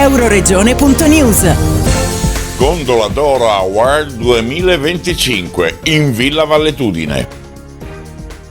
Euroregione.news. Gondola d'Oro Award 2025 in Villa Valletudine.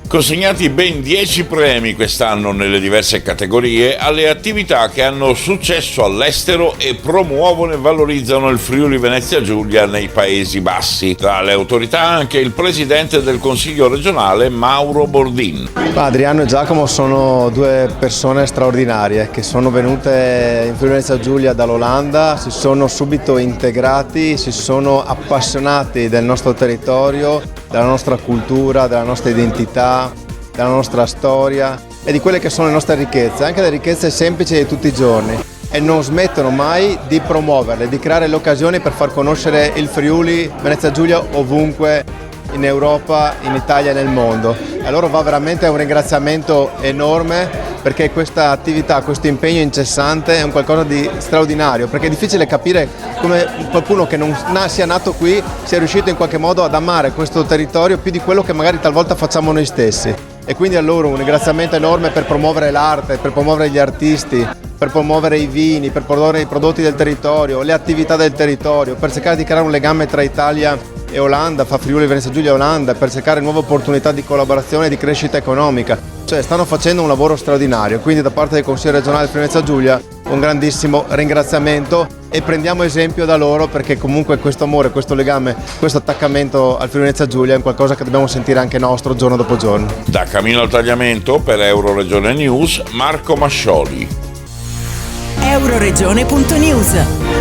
Consegnati ben 10 premi quest'anno nelle diverse categorie alle attività che hanno successo all'estero e promuovono e valorizzano il Friuli Venezia Giulia nei Paesi Bassi. Tra le autorità anche il presidente del Consiglio regionale Mauro Bordin. Adriano e Giacomo sono due persone straordinarie che sono venute in Friuli Venezia Giulia dall'Olanda, si sono subito integrati, si sono appassionati del nostro territorio, della nostra cultura, della nostra identità, della nostra storia e di quelle che sono le nostre ricchezze, anche le ricchezze semplici di tutti i giorni, e non smettono mai di promuoverle, di creare le occasioni per far conoscere il Friuli Venezia Giulia ovunque in Europa, in Italia e nel mondo. A loro va veramente un ringraziamento enorme, perché questa attività, questo impegno incessante è un qualcosa di straordinario, perché è difficile capire come qualcuno che non sia nato qui sia riuscito in qualche modo ad amare questo territorio più di quello che magari talvolta facciamo noi stessi. E quindi a loro un ringraziamento enorme per promuovere l'arte, per promuovere gli artisti, per promuovere i vini, per promuovere i prodotti del territorio, le attività del territorio, per cercare di creare un legame tra Italia e Olanda, fa Friuli Venezia Giulia e Olanda, per cercare nuove opportunità di collaborazione e di crescita economica. Cioè stanno facendo un lavoro straordinario, quindi da parte del Consiglio regionale Friuli Venezia Giulia un grandissimo ringraziamento e prendiamo esempio da loro, perché comunque questo amore, questo legame, questo attaccamento al Friuli Venezia Giulia è qualcosa che dobbiamo sentire anche nostro giorno dopo giorno. Da Camino al Tagliamento per Euroregione News, Marco Mascioli. Euroregione.news.